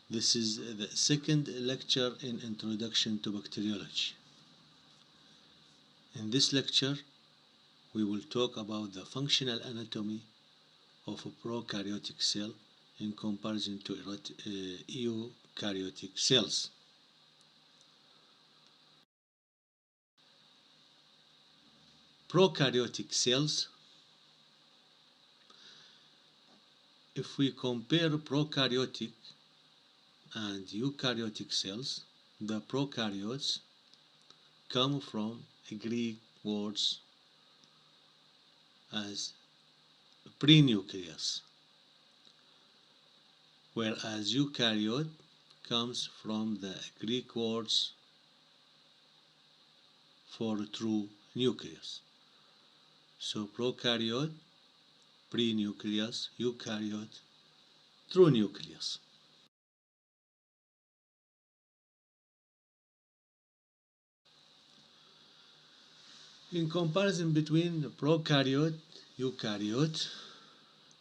This is the second lecture in Introduction to Bacteriology. In this lecture, we will talk about the functional anatomy of a prokaryotic cell in comparison to eukaryotic cells. Prokaryotic cells, if we compare prokaryotic and eukaryotic cells, the prokaryotes come from Greek words as pre-nucleus, whereas eukaryote comes from the Greek words for true nucleus. So prokaryote, pre-nucleus, eukaryote, true nucleus. In comparison between prokaryote, eukaryote,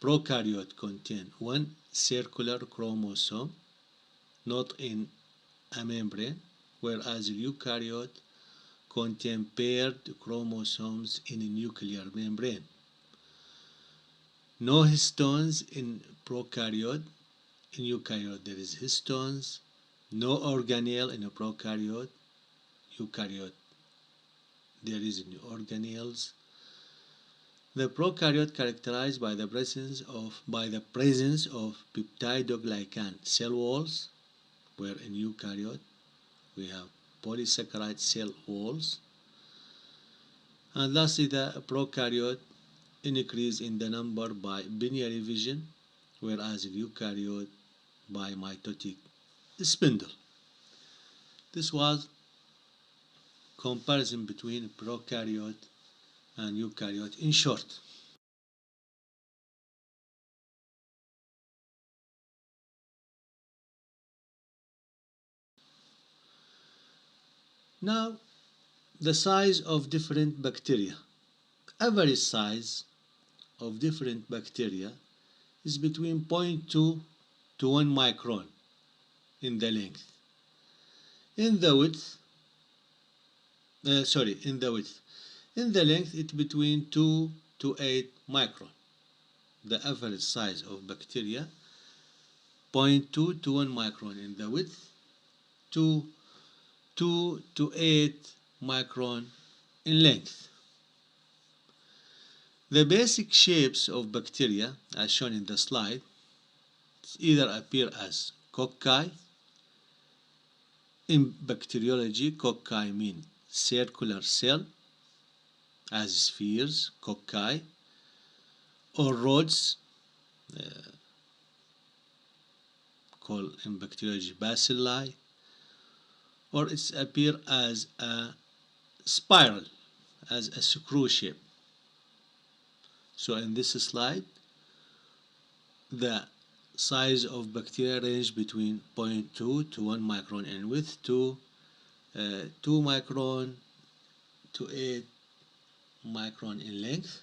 prokaryote contain one circular chromosome, not in a membrane, whereas eukaryote contain paired chromosomes in a nuclear membrane. No histones in prokaryote. In eukaryote there is histones. No organelle in a prokaryote. Eukaryote there is no organelles. The prokaryote characterized by the presence of peptidoglycan cell walls, where in eukaryote we have polysaccharide cell walls. And lastly, the prokaryote increase in the number by binary fission, whereas in eukaryote by mitotic spindle. This was comparison between prokaryote and eukaryote in short. Now, the size of different bacteria. Average size of different bacteria is between 0.2 to 1 micron in the length. In the length it's between 2 to 8 micron. The average size of bacteria 0.2 to 1 micron in the width, 2 to 8 micron in length. The basic shapes of bacteria, as shown in the slide, either appear as cocci. In bacteriology, cocci mean circular cell, as spheres, cocci, or rods, called in bacteriology bacilli, or it appear as a spiral, as a screw shape. So in this slide, the size of bacteria range between 0.2 to 1 micron in width to 2 micron to 8 micron in length,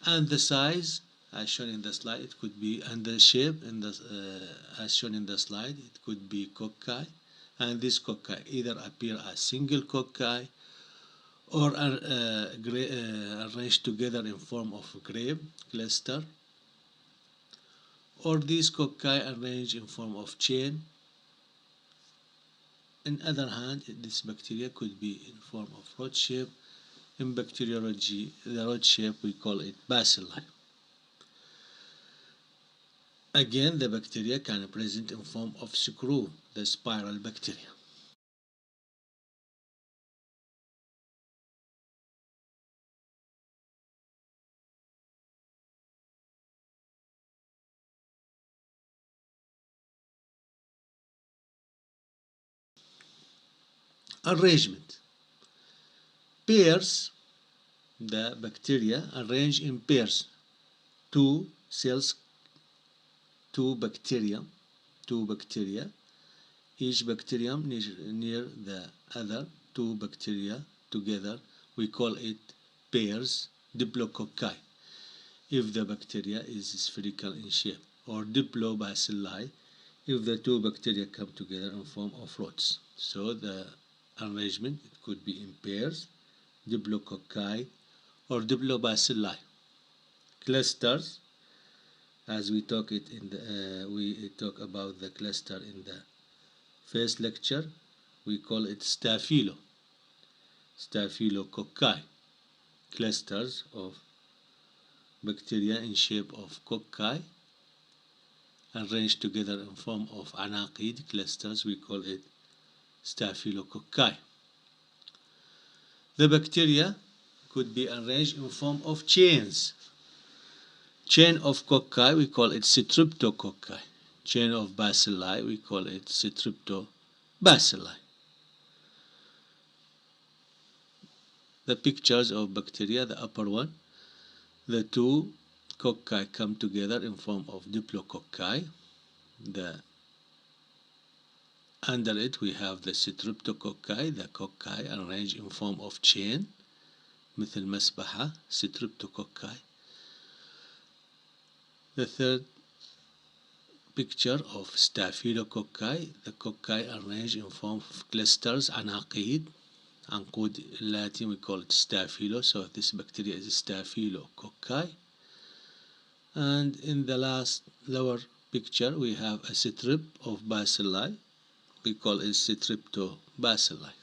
and the size as shown in the slide, it could be, and the shape in the as shown in the slide, it could be cocci, and this cocci either appear as single cocci or are arranged together in form of grape cluster, or these cocci arranged in form of chain. On the other hand, this bacteria could be in form of rod shape. In bacteriology, the rod shape we call it bacilli. Again, the bacteria can present in form of screw, the spiral bacteria. Arrangement. Pairs. The bacteria arrange in pairs. Two cells, two bacteria, each bacterium near the other, two bacteria together. We call it pairs, diplococci, if the bacteria is spherical in shape, or diplobacilli if the two bacteria come together in form of rods. So the arrangement, it could be in pairs, diplococci or diplobacilli. Clusters, as we talk about the cluster in the first lecture, we call it staphylococci, clusters of bacteria in shape of cocci arranged together in form of anaqid clusters. We call it staphylococci. The bacteria could be arranged in form of chains. Chain of cocci, we call it streptococci. Chain of bacilli, we call it streptobacilli. The pictures of bacteria, the upper one, the two cocci come together in form of diplococci. Under it we have the streptococci, the cocci arranged in form of chain مثل مسبحة, streptococci. The third picture of staphylococci, the cocci arranged in form of clusters, anaqid. Anqud in Latin we call it staphylo, so this bacteria is staphylococci. And in the lower picture we have a strip of bacilli, we call it streptobacilli.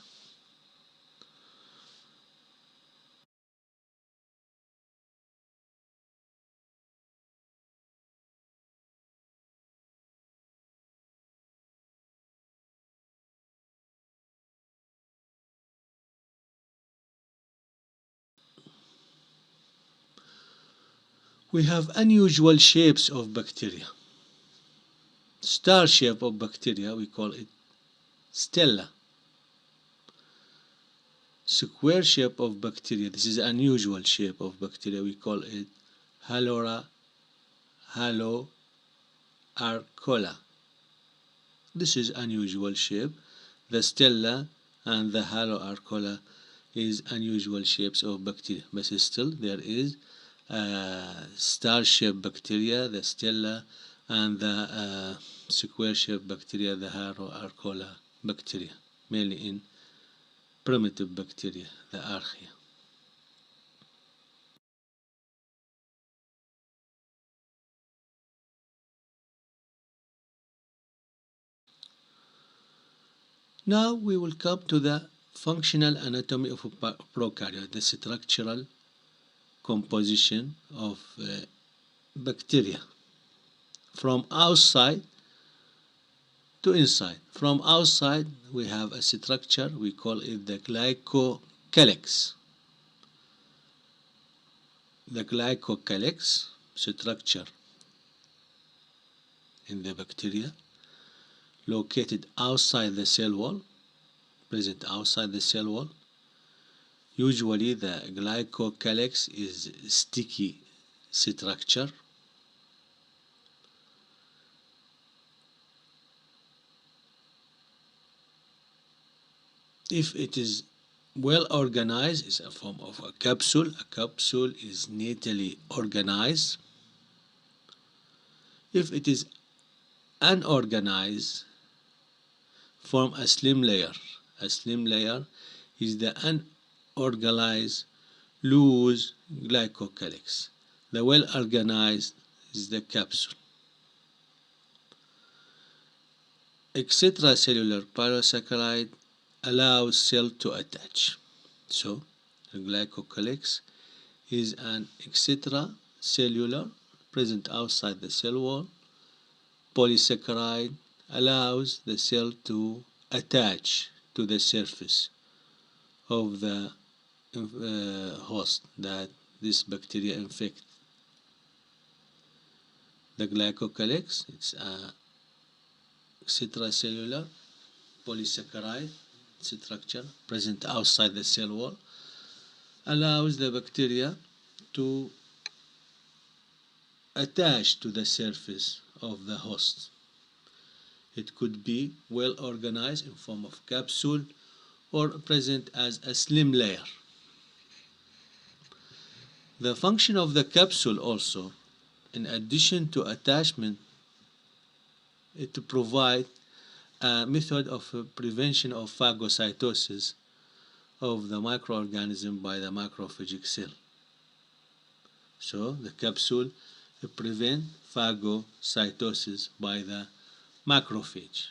We have unusual shapes of bacteria. Star shape of bacteria, we call it stella. Square shape of bacteria, this is unusual shape of bacteria, we call it haloarcola. This is unusual shape. The stella and the haloarcola is unusual shapes of bacteria, but still there is star-shaped bacteria, the stella, and the square-shaped bacteria, the haloarcola bacteria, mainly in primitive bacteria, the archaea. Now we will come to the functional anatomy of prokaryote, the structural composition of bacteria from outside to inside. From outside we have a structure, we call it the glycocalyx. The glycocalyx structure in the bacteria located outside the cell wall, present outside the cell wall. Usually the glycocalyx is sticky structure. If it is well organized, it's a form of a capsule. A capsule is neatly organized. If it is unorganized, form a slim layer. A slim layer is the unorganized, loose glycocalyx. The well organized is the capsule. Extracellular polysaccharide allows cell to attach. So the glycocalyx is an extracellular, present outside the cell wall, polysaccharide allows the cell to attach to the surface of the host that this bacteria infect. The glycocalyx, it's a extracellular polysaccharide structure present outside the cell wall, allows the bacteria to attach to the surface of the host. It could be well organized in form of capsule or present as a slim layer. The function of the capsule also, in addition to attachment to provide a method of prevention of phagocytosis of the microorganism by the macrophagic cell. So the capsule prevent phagocytosis by the macrophage.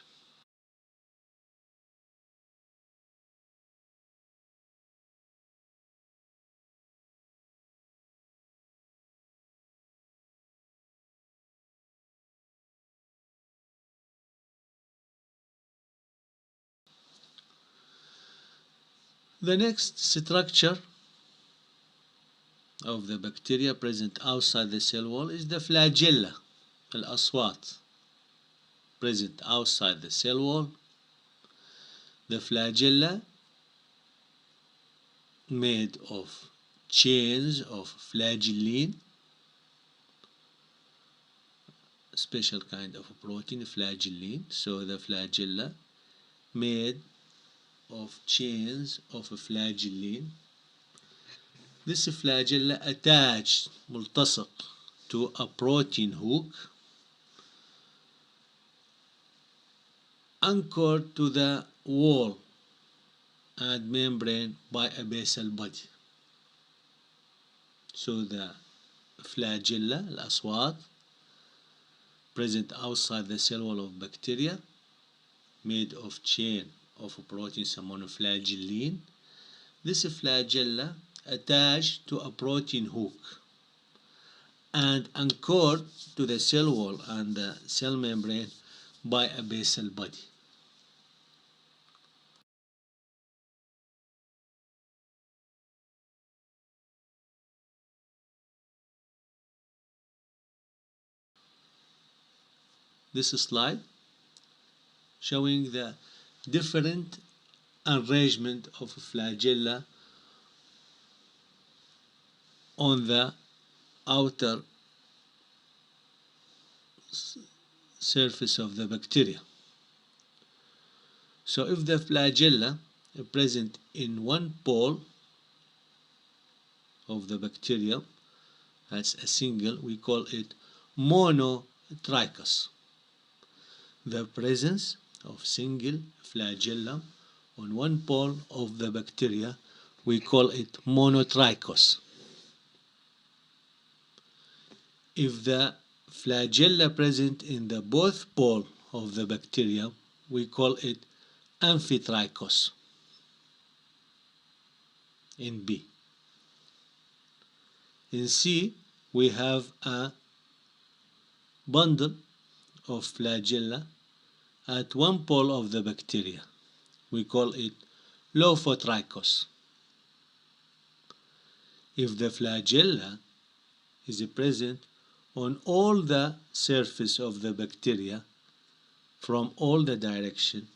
The next structure of the bacteria present outside the cell wall is the flagella, الأصوات, present outside the cell wall. The flagella made of chains of flagellin, special kind of protein, flagellin. So the flagella made of chains of flagellin. This flagella attached, ملتصق, to a protein hook anchored to the wall and membrane by a basal body. So the flagella, الأصوات, present outside the cell wall of bacteria, made of chain of protein, some monoflagellin. This flagella attached to a protein hook and anchored to the cell wall and the cell membrane by a basal body. This slide showing the different arrangement of flagella on the outer surface of the bacteria. So if the flagella is present in one pole of the bacteria, that's a single, we call it monotrichous. The presence of single flagellum on one pole of the bacteria, we call it monotrichous. If the flagella present in the both pole of the bacteria, we call it amphitrichous in B. In C, we have a bundle of flagella at one pole of the bacteria. We call it lophotrichous. If the flagella is present on all the surface of the bacteria from all the direction,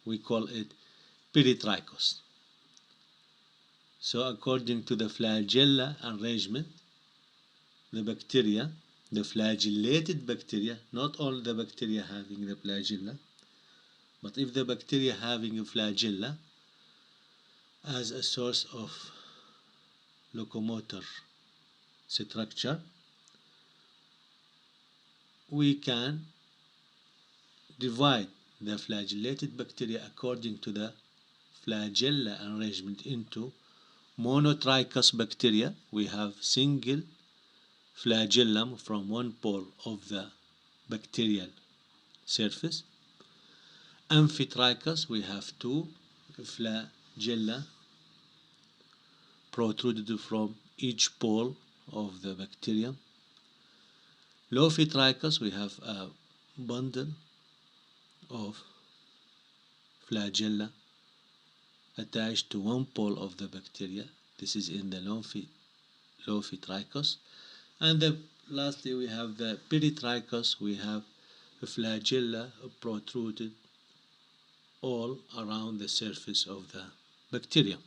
we call it peritrichous. So according to the flagella arrangement, the bacteria, the flagellated bacteria, not all the bacteria having the flagella, but if the bacteria having a flagella as a source of locomotor structure, we can divide the flagellated bacteria according to the flagella arrangement into monotrichous bacteria. We have single flagellum from one pole of the bacterial surface. Amphitrichous, we have two flagella protruded from each pole of the bacterium. Lophotrichous, we have a bundle of flagella attached to one pole of the bacteria. This is in the lophotrichous. And lastly, we have the peritrichous. We have a flagella protruded all around the surface of the bacterium.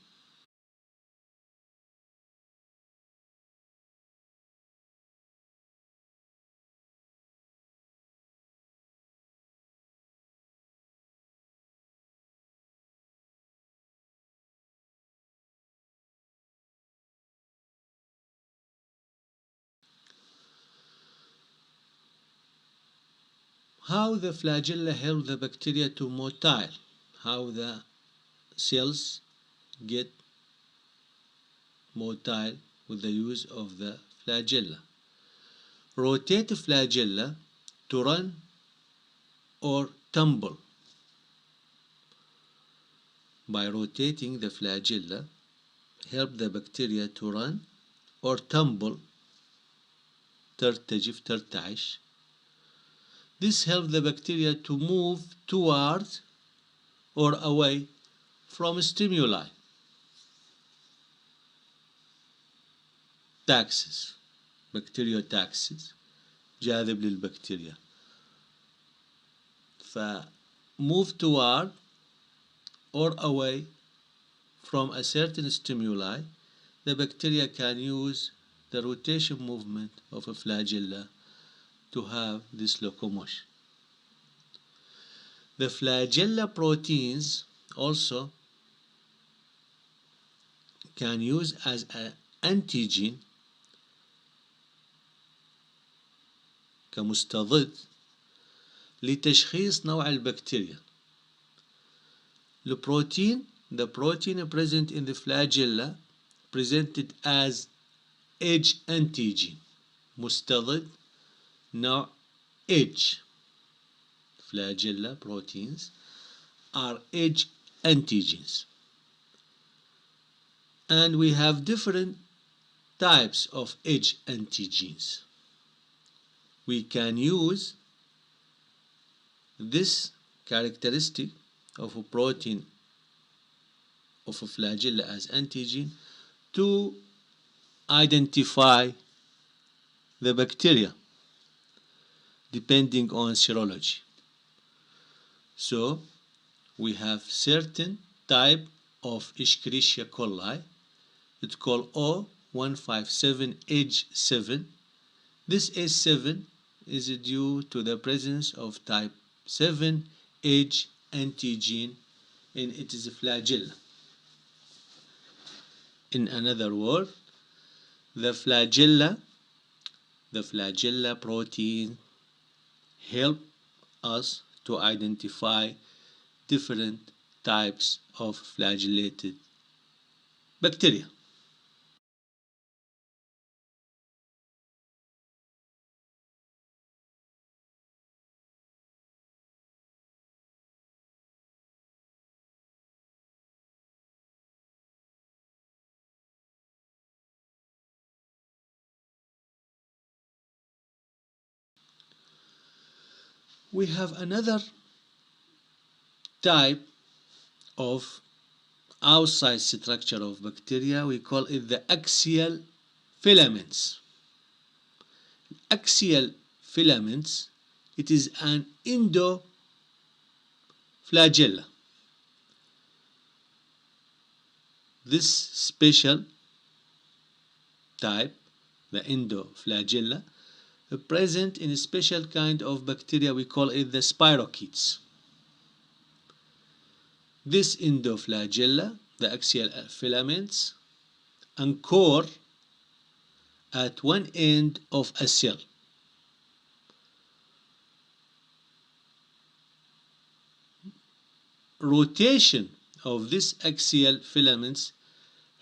How the flagella help the bacteria to motile, how the cells get motile with the use of the flagella. Rotate flagella to run or tumble. By rotating the flagella, help the bacteria to run or tumble, ترتجف ترتعش. This helps the bacteria to move towards or away from stimuli. Taxis, bacteriotaxis, جاذب للبكتيريا. Move toward or away from a certain stimuli, the bacteria can use the rotation movement of a flagella to have this locomotion. The flagella proteins also can use as an antigen كمستضد لتشخيص نوع البكتيريا. The protein present in the flagella presented as H antigen مستضد نوع H. Flagella proteins are H antigens, and we have different types of H antigens. We can use this characteristic of a protein of a flagella as antigen to identify the bacteria depending on serology. So we have certain type of Escherichia coli. It's called O157H7. This H7 is due to the presence of type 7H antigen in its flagella. In another word, the flagella protein help us to identify different types of flagellated bacteria. We have another type of outside structure of bacteria. We call it the axial filaments. Axial filaments, it is an endoflagella. This special type, the endoflagella, present in a special kind of bacteria. We call it the spirochetes. This endoflagella, the axial filaments, anchor at one end of a cell. Rotation of this axial filaments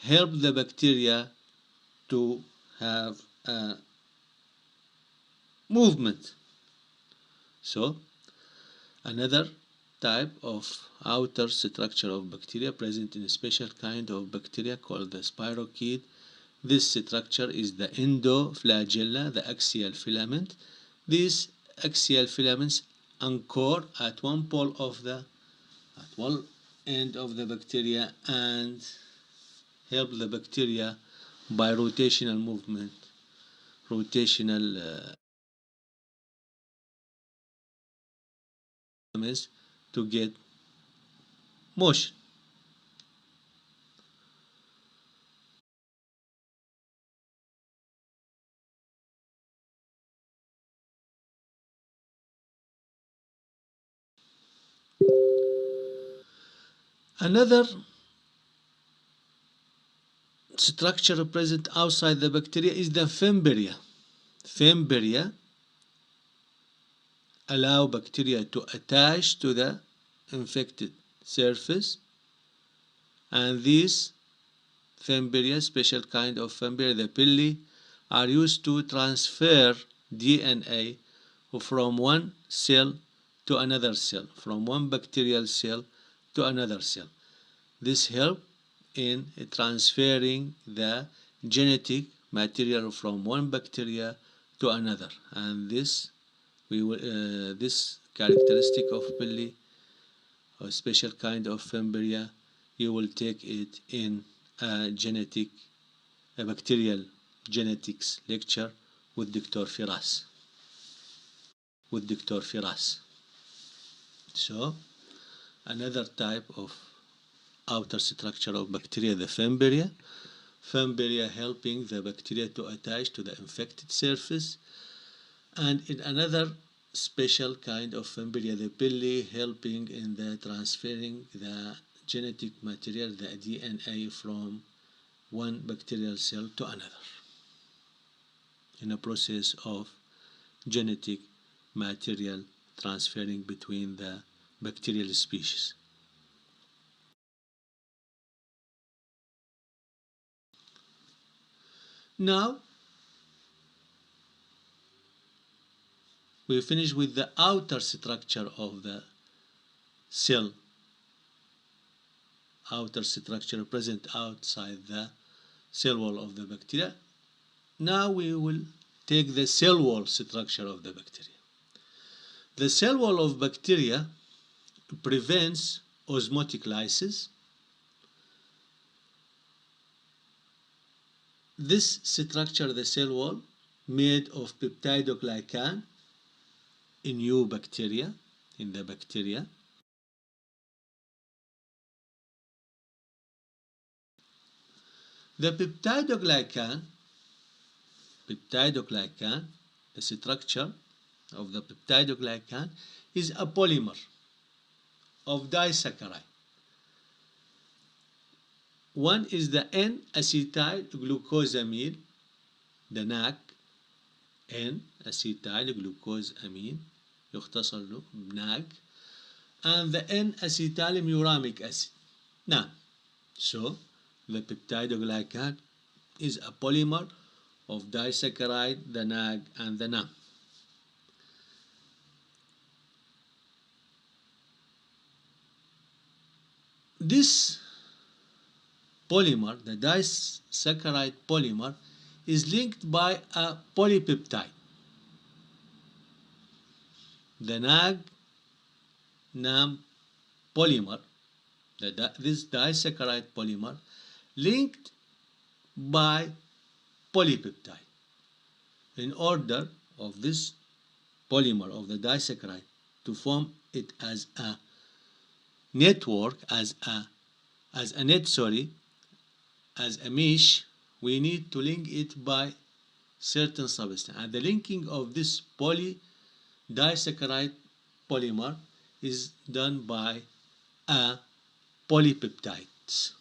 help the bacteria to have a movement. So another type of outer structure of bacteria present in a special kind of bacteria called the spirochete. This structure is the endoflagella, the axial filament. These axial filaments anchor at one end of the bacteria and help the bacteria by rotational movement, to get motion. Another structure present outside the bacteria is the fimbriae. Fimbriae allow bacteria to attach to the infected surface, and these fimbria, special kind of fimbria, the pili, are used to transfer DNA from one cell to another cell, from one bacterial cell to another cell. This helps in transferring the genetic material from one bacteria to another, and this characteristic of pili, a special kind of fimbria, you will take it in a bacterial genetics lecture with Dr. Firas. So another type of outer structure of bacteria, the fimbria. Fimbria helping the bacteria to attach to the infected surface, and in another special kind of fimbria, the pili, helping in the transferring the genetic material, the DNA, from one bacterial cell to another in a process of genetic material transferring between the bacterial species. Now we finish with the outer structure of the cell, outer structure present outside the cell wall of the bacteria. Now we will take the cell wall structure of the bacteria. The cell wall of bacteria prevents osmotic lysis. This structure, the cell wall, made of peptidoglycan in the bacteria. The peptidoglycan, the structure of the peptidoglycan is a polymer of disaccharide. One is the N-acetyl glucosamine, the NAC, N-acetyl glucosamine, يختصر له NAC, and the N-acetyl muramic acid, NAM. So the peptidoglycan is a polymer of disaccharide, the NAG and the NAM. This polymer, the disaccharide polymer, is linked by a polypeptide. The NAG-NAM polymer, this disaccharide polymer, linked by polypeptide. In order of this polymer of the disaccharide to form it as a network, as a mesh, we need to link it by certain substance. And the linking of this disaccharide polymer is done by a polypeptides.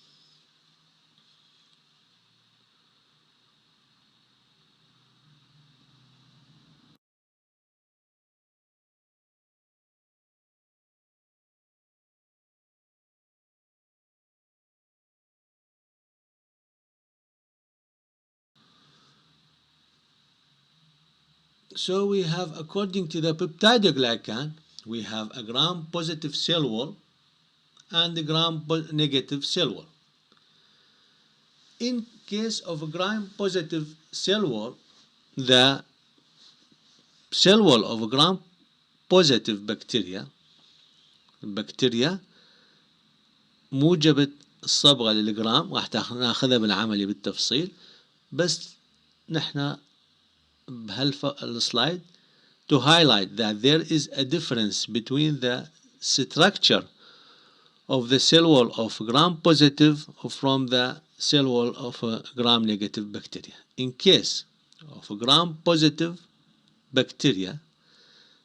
So we have, according to the peptidoglycan, we have a gram-positive cell wall and a gram-negative cell wall. In case of a gram-positive cell wall, the cell wall of a gram-positive bacteria موجبة الصبغة للجرام، راح ناخذها بالعملي بالتفصيل، بس نحن بهالسلايد to highlight that there is a difference between the structure of the cell wall of gram-positive from the cell wall of a gram-negative bacteria. In case of a gram-positive bacteria,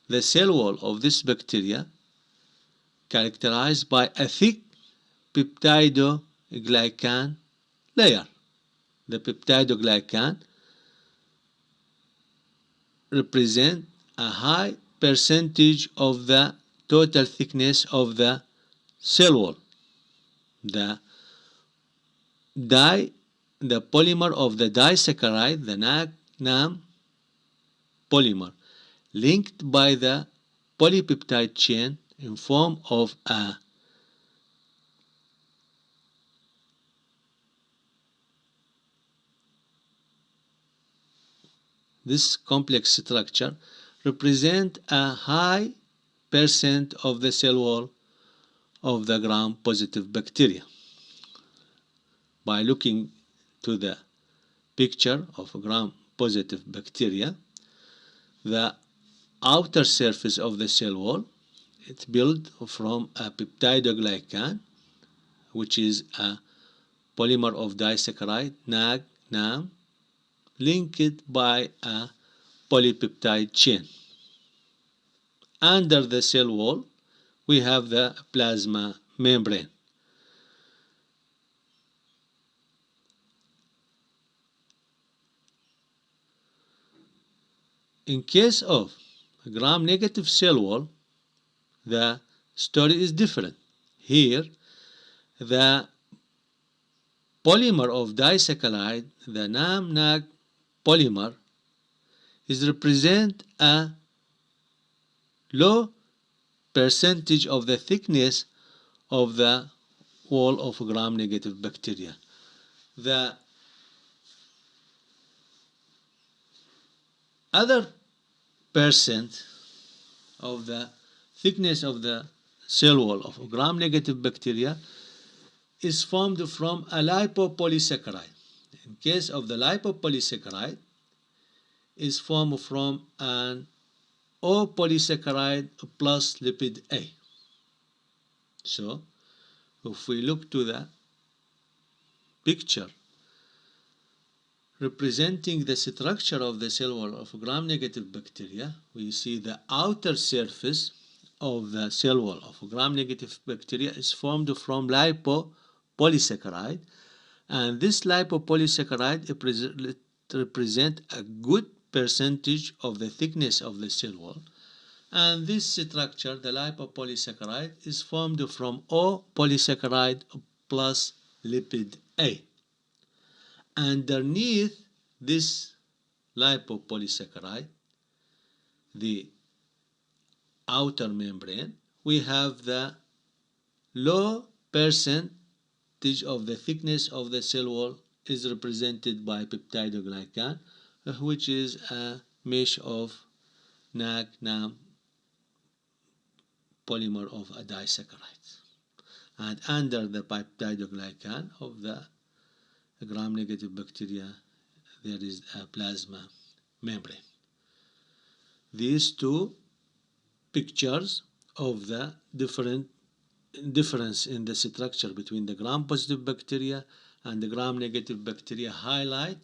the cell wall of this bacteria characterized by a thick peptidoglycan layer. The peptidoglycan represent a high percentage of the total thickness of the cell wall. The polymer of the disaccharide, the NAG-NAM polymer, linked by the polypeptide chain in form of this complex structure represent a high percent of the cell wall of the gram-positive bacteria. By looking to the picture of gram-positive bacteria, the outer surface of the cell wall is built from a peptidoglycan, which is a polymer of disaccharide NAG-NAM linked by a polypeptide chain. Under the cell wall, we have the plasma membrane. In case of a gram-negative cell wall, the story is different. Here, the polymer of disaccharide, the NAM-NAG polymer, is represent a low percentage of the thickness of the wall of gram-negative bacteria. The other percent of the thickness of the cell wall of gram-negative bacteria is formed from a lipopolysaccharide. In case of the lipopolysaccharide, is formed from an O polysaccharide plus lipid A. So, if we look to the picture representing the structure of the cell wall of gram-negative bacteria, we see the outer surface of the cell wall of gram-negative bacteria is formed from lipopolysaccharide, and this lipopolysaccharide represent a good percentage of the thickness of the cell wall, and this structure, the lipopolysaccharide, is formed from O polysaccharide plus lipid A. Underneath this lipopolysaccharide, the outer membrane, we have the low percentage of the thickness of the cell wall is represented by peptidoglycan, which is a mesh of NAG-NAM polymer of a disaccharide. And under the peptidoglycan of the gram-negative bacteria, there is a plasma membrane. These two pictures of the difference in the structure between the gram-positive bacteria and the gram-negative bacteria highlight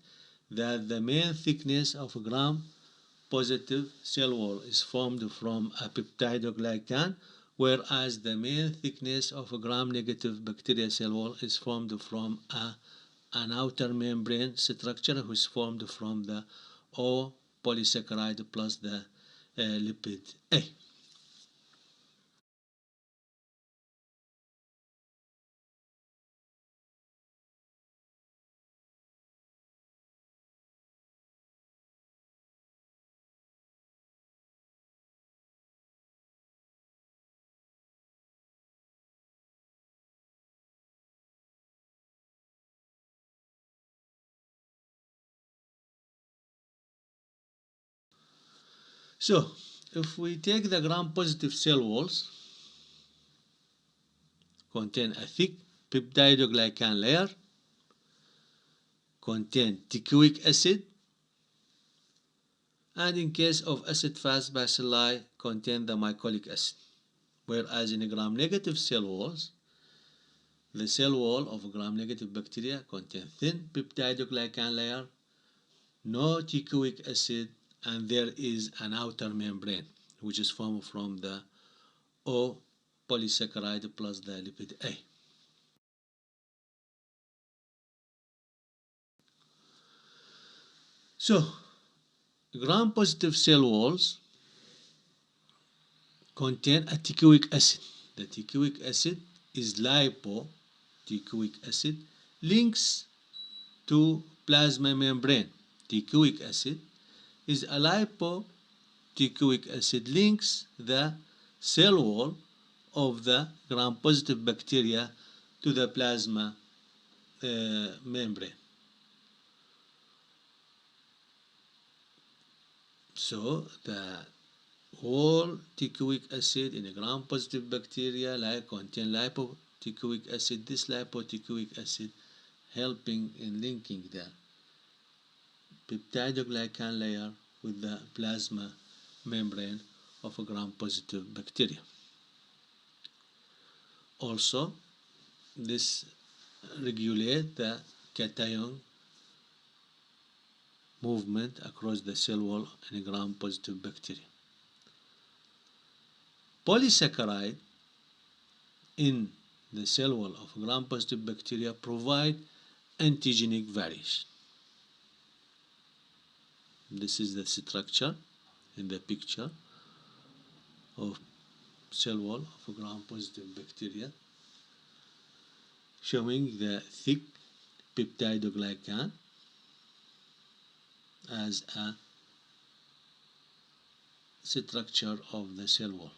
that the main thickness of a gram-positive cell wall is formed from a peptidoglycan, whereas the main thickness of a gram-negative bacteria cell wall is formed from an outer membrane structure which is formed from the O polysaccharide plus the lipid A. So, if we take the gram-positive cell walls, contain a thick peptidoglycan layer, contain teichoic acid, and in case of acid-fast bacilli, contain the mycolic acid. Whereas in gram-negative cell walls, the cell wall of gram-negative bacteria contain thin peptidoglycan layer, no teichoic acid, and there is an outer membrane which is formed from the O polysaccharide plus the lipid A. So, gram-positive cell walls contain a teichoic acid. The teichoic acid is lipo. Teichoic acid links to plasma membrane. Teichoic acid is a lipo. Teichoic acid links the cell wall of the gram-positive bacteria to the plasma membrane. So the whole teichoic acid in a gram-positive bacteria contain lipoteichoic acid. This lipoteichoic acid helping in linking the peptidoglycan layer with the plasma membrane of a gram-positive bacteria. Also, this regulates the cation movement across the cell wall in a gram-positive bacteria. Polysaccharide in the cell wall of gram-positive bacteria provide antigenic variation. This is the structure in the picture of cell wall of a gram-positive bacteria, showing the thick peptidoglycan as a structure of the cell wall.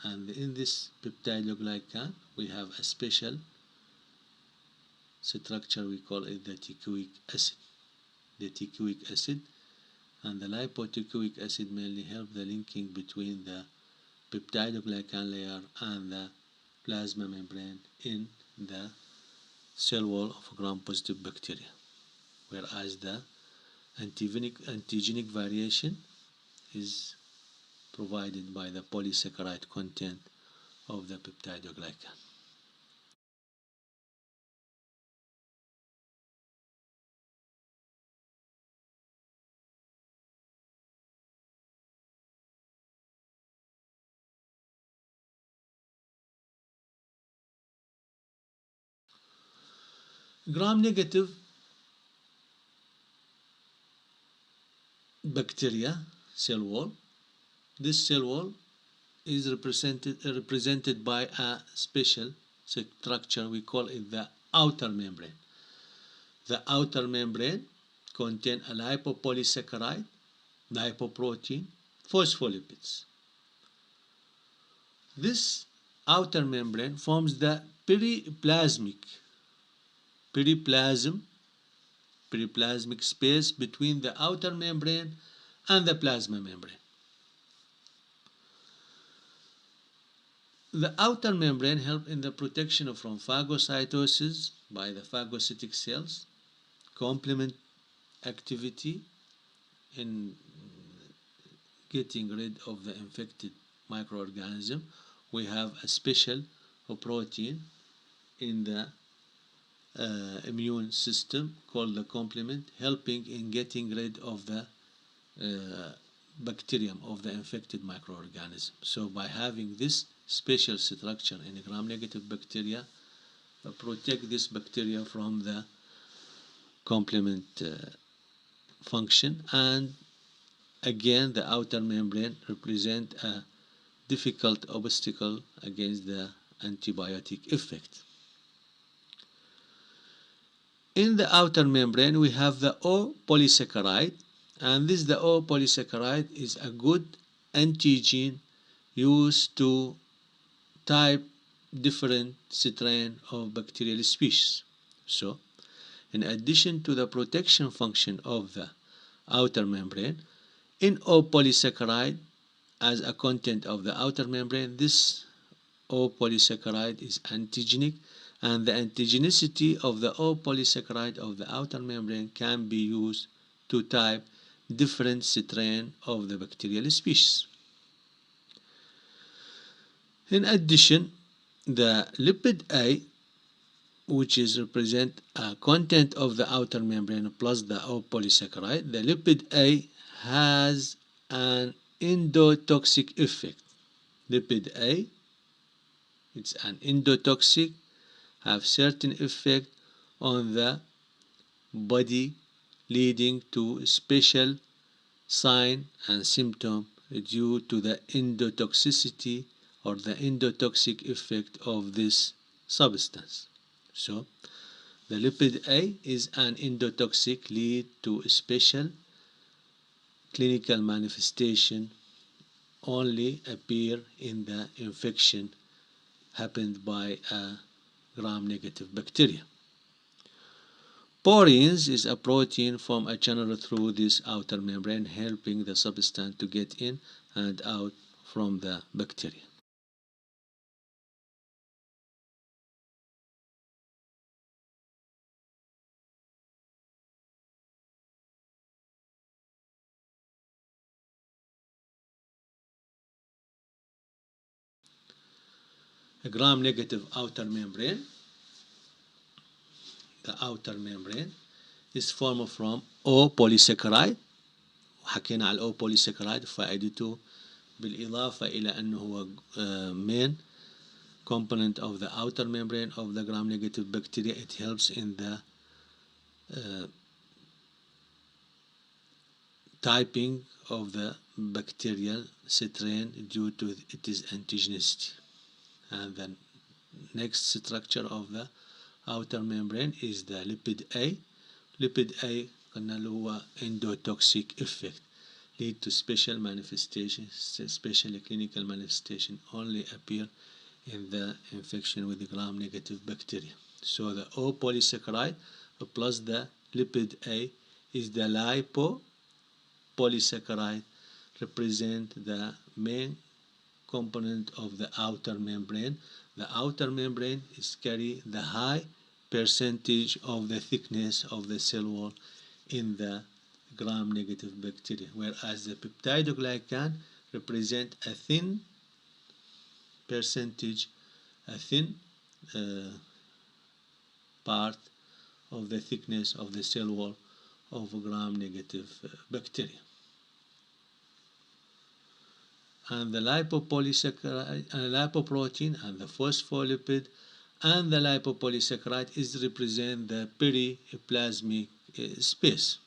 And in this peptidoglycan we have a special structure, we call it the teichoic acid. The teichoic acid and the lipoteichoic acid mainly help the linking between the peptidoglycan layer and the plasma membrane in the cell wall of gram-positive bacteria, whereas the antigenic variation is provided by the polysaccharide content of the peptidoglycan. Gram-negative bacteria cell wall. This cell wall is represented by a special structure, we call it the outer membrane. The outer membrane contains a lipopolysaccharide, lipoprotein, phospholipids. This outer membrane forms the periplasmic space between the outer membrane and the plasma membrane. The outer membrane helps in the protection from phagocytosis by the phagocytic cells, complement activity in getting rid of the infected microorganism. We have a special protein in the immune system called the complement, helping in getting rid of the bacterium of the infected microorganism. So by having this special structure in gram-negative bacteria, protect this bacteria from the complement function, and again the outer membrane represent a difficult obstacle against the antibiotic effect. In the outer membrane we have the O polysaccharide, and the O polysaccharide is a good antigen used to type different strain of bacterial species. So in addition to the protection function of the outer membrane, in O polysaccharide as a content of the outer membrane, this O polysaccharide is antigenic, and the antigenicity of the O polysaccharide of the outer membrane can be used to type different strain of the bacterial species. In addition, the lipid A, which is represent a content of the outer membrane plus the O polysaccharide, the lipid A has an endotoxic effect. Lipid A, it's an endotoxic, have certain effect on the body, leading to special sign and symptom due to the endotoxicity or the endotoxic effect of this substance. So the lipid A is an endotoxic, lead to special clinical manifestation only appear in the infection happened by a gram-negative bacteria. Porins is a protein from a channel through this outer membrane, helping the substance to get in and out from the bacteria. A gram-negative outer membrane. The outer membrane is formed from O polysaccharide. وحكينا على O polysaccharide فائدته بالإضافة إلى أنه هو main component of the outer membrane of the gram-negative bacteria. It helps in the typing of the bacterial strain due to its antigenicity. And the next structure of the outer membrane is the lipid A. Lipid A قلنا له هو endotoxic effect, lead to special manifestations, special clinical manifestation only appear in the infection with the gram-negative bacteria. So the O polysaccharide plus the lipid A is the lipopolysaccharide, represent the main component of the outer membrane. The outer membrane is carry the high percentage of the thickness of the cell wall in the gram-negative bacteria, whereas the peptidoglycan represent a thin percentage, a thin part of the thickness of the cell wall of gram-negative bacteria. And the lipopolysaccharide, lipoprotein, and the phospholipid, and the lipopolysaccharide is represent the periplasmic space.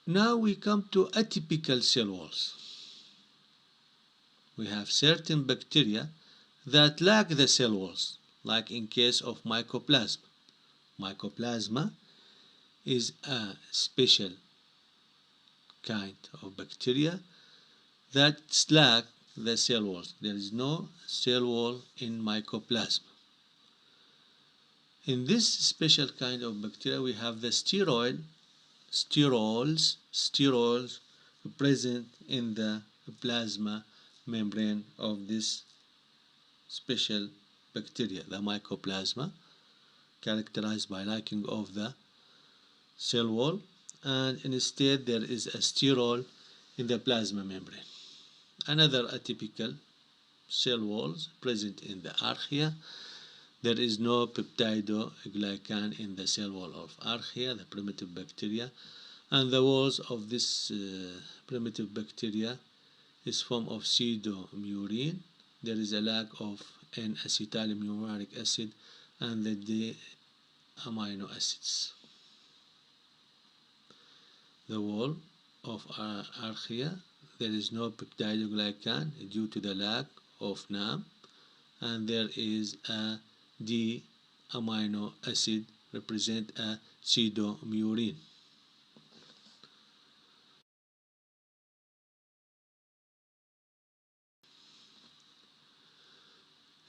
Now we come to atypical cell walls. We have certain bacteria that lack the cell walls, like in case of mycoplasma. Mycoplasma is a special kind of bacteria that lack the cell walls. There is no cell wall in mycoplasma. In this special kind of bacteria, we have the sterols present in the plasma membrane of this special bacteria, the mycoplasma, characterized by lacking of the cell wall, and instead there is a sterol in the plasma membrane. Another atypical cell walls present in the archaea. There is no peptidoglycan in the cell wall of archaea, the primitive bacteria, and the walls of this primitive bacteria is formed of pseudomurine. There is a lack of N-acetylmuraric acid and the D-amino acids. The wall of archaea, there is no peptidoglycan due to the lack of NAM, and there is a D-amino acid represent a pseudomurine.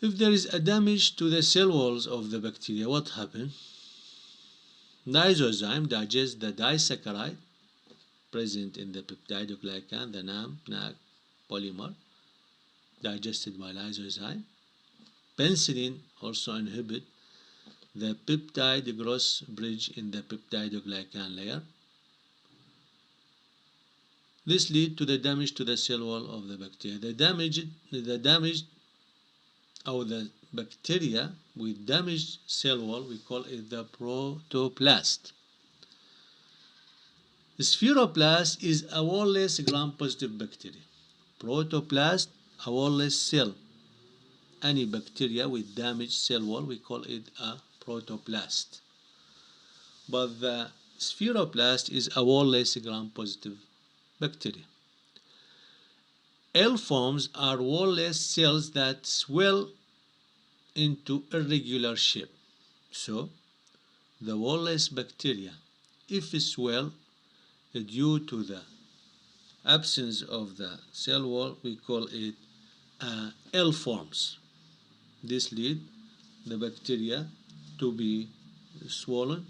If there is a damage to the cell walls of the bacteria, what happens? Lysozyme digests the disaccharide present in the peptidoglycan, the NAG polymer, digested by lysozyme. Penicillin also inhibit the peptide cross bridge in the peptidoglycan layer. This leads to the damage to the cell wall of the bacteria. The bacteria with damaged cell wall, we call it the protoplast. The spheroplast is a wall-less gram-positive bacteria. Protoplast, a wall-less cell. any bacteria with damaged cell wall, we call it a protoplast. But the spheroplast is a wall-less gram-positive bacteria. L forms are wall-less cells that swell into irregular shape. So, the wall-less bacteria, if swell due to the absence of the cell wall, we call it L forms. This leads the bacteria to be swollen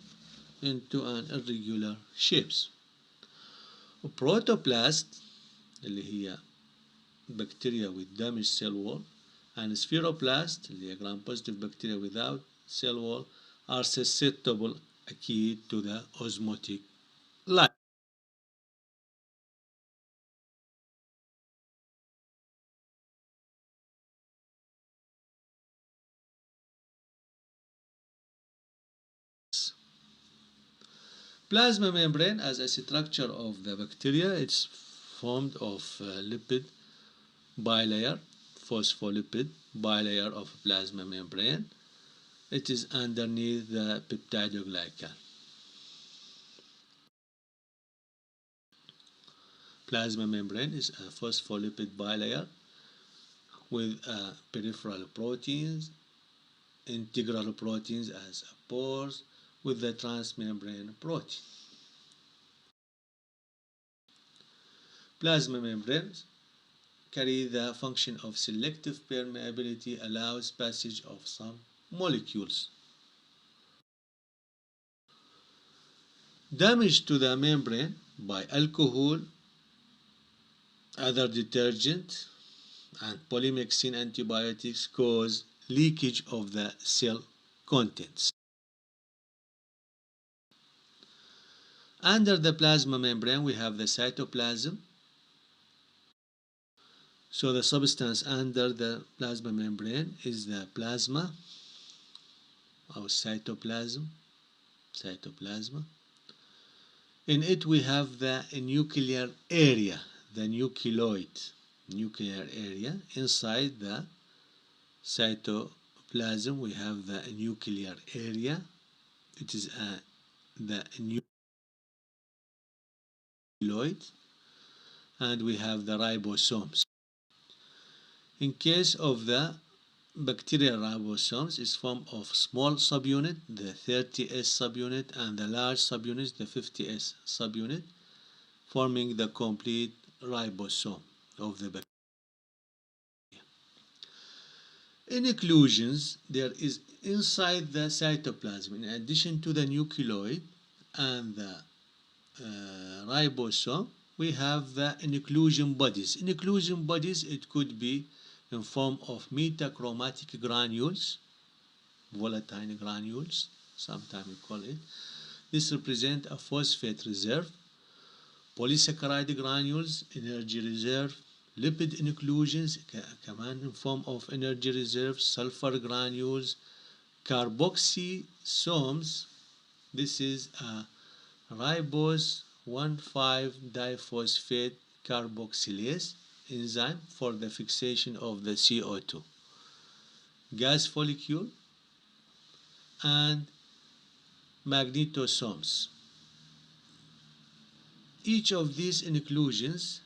into an irregular shapes. Protoplast اللي هي bacteria with damaged cell wall and spheroplast اللي هي gram-positive bacteria without cell wall are susceptible أكيد to the osmotic light. Plasma membrane as a structure of the bacteria, it's formed of lipid bilayer, phospholipid bilayer of plasma membrane. It is underneath the peptidoglycan. Plasma membrane is a phospholipid bilayer with peripheral proteins, integral proteins as pores, with the transmembrane protein. Plasma membranes carry the function of selective permeability, allows passage of some molecules. Damage to the membrane by alcohol, other detergent, and polymyxin antibiotics cause leakage of the cell contents. Under the plasma membrane, we have the cytoplasm. So the substance under the plasma membrane is the plasma or cytoplasm. In it we have the nuclear area, the nuclear area. Inside the cytoplasm we have the nuclear area. It is the nucleoid, and we have the ribosomes. In case of the bacterial ribosomes, is formed of small subunit, the 30S subunit, and the large subunit, the 50S subunit, forming the complete ribosome of the bacteria. Inclusions, there is inside the cytoplasm, in addition to the nucleoid and the ribosome, we have the inclusion bodies. Inclusion bodies, it could be in form of metachromatic granules, volatile granules, sometimes we call it. This represents a phosphate reserve, polysaccharide granules, energy reserve, lipid inclusions, كمان in form of energy reserve, sulfur granules, carboxysomes. This is a ribose 1,5-diphosphate carboxylase enzyme for the fixation of the CO2. Gas follicle and magnetosomes. Each of these inclusions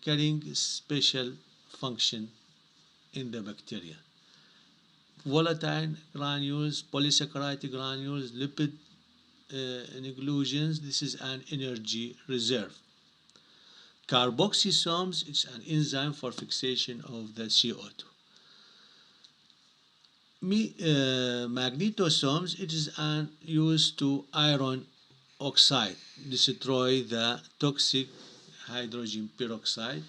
carrying special function in the bacteria. Volatile granules, polysaccharide granules, lipid inclusions, this is an energy reserve. Carboxysomes, it's an enzyme for fixation of the CO2. Magnetosomes, it is used to iron oxide, destroy the toxic hydrogen peroxide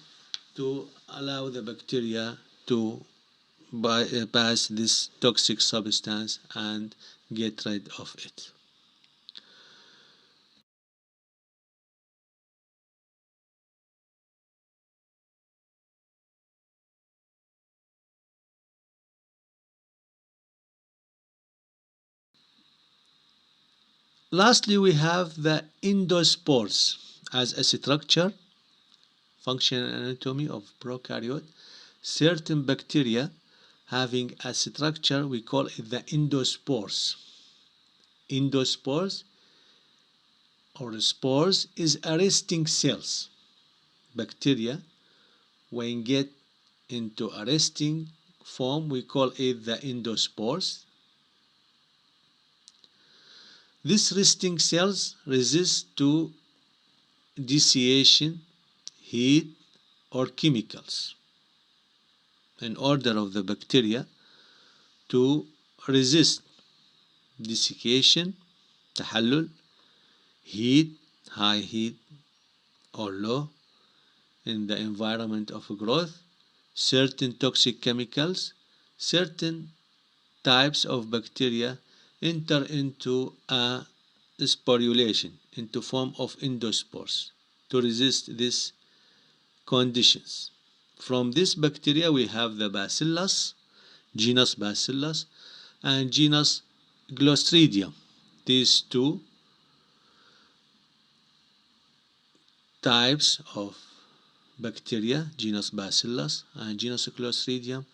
to allow the bacteria to bypass this toxic substance and get rid of it. Lastly, we have the endospores as a structure, function and anatomy of prokaryote. Certain bacteria having a structure we call it the endospores. Endospores or spores is a resting cells. Bacteria, when get into a resting form, we call it the endospores. These resting cells resist to desiccation, heat, or chemicals. In order of the bacteria to resist desiccation, تحلل, heat, high heat or low in the environment of growth, certain toxic chemicals, certain types of bacteria enter into a sporulation, into form of endospores to resist these conditions. From this bacteria we have the bacillus, genus Bacillus, and genus Clostridium. These two types of bacteria, genus Bacillus and genus Clostridium,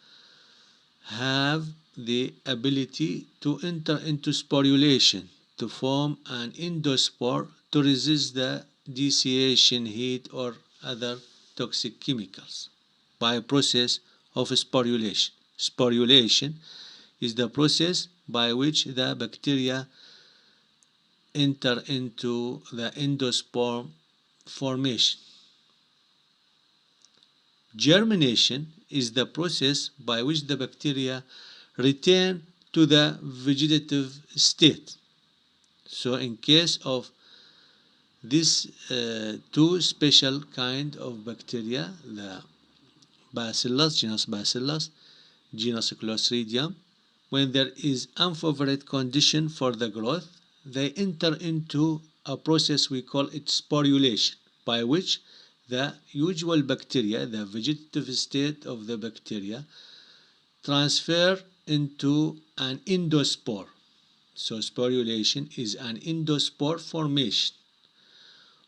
have the ability to enter into sporulation to form an endospore to resist the desiccation, heat, or other toxic chemicals by a process of sporulation. Sporulation is the process by which the bacteria enter into the endospore formation. Germination is the process by which the bacteria return to the vegetative state. So in case of these two special kind of bacteria, the Bacillus, genus Bacillus, genus Clostridium, when there is unfavorable condition for the growth, they enter into a process we call it sporulation, by which the usual bacteria, the vegetative state of the bacteria, transfer into an endospore. So sporulation is an endospore formation.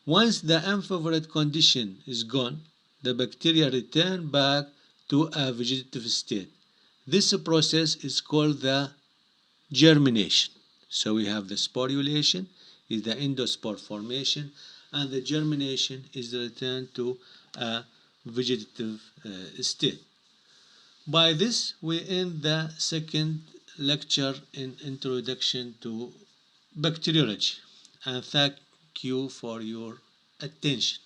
Once the unfavorable condition is gone, the bacteria return back to a vegetative state. This process is called the germination. So we have the sporulation is the endospore formation, and the germination is the return to a vegetative state. By this we end the second lecture in Introduction to Bacteriology, and thank you for your attention.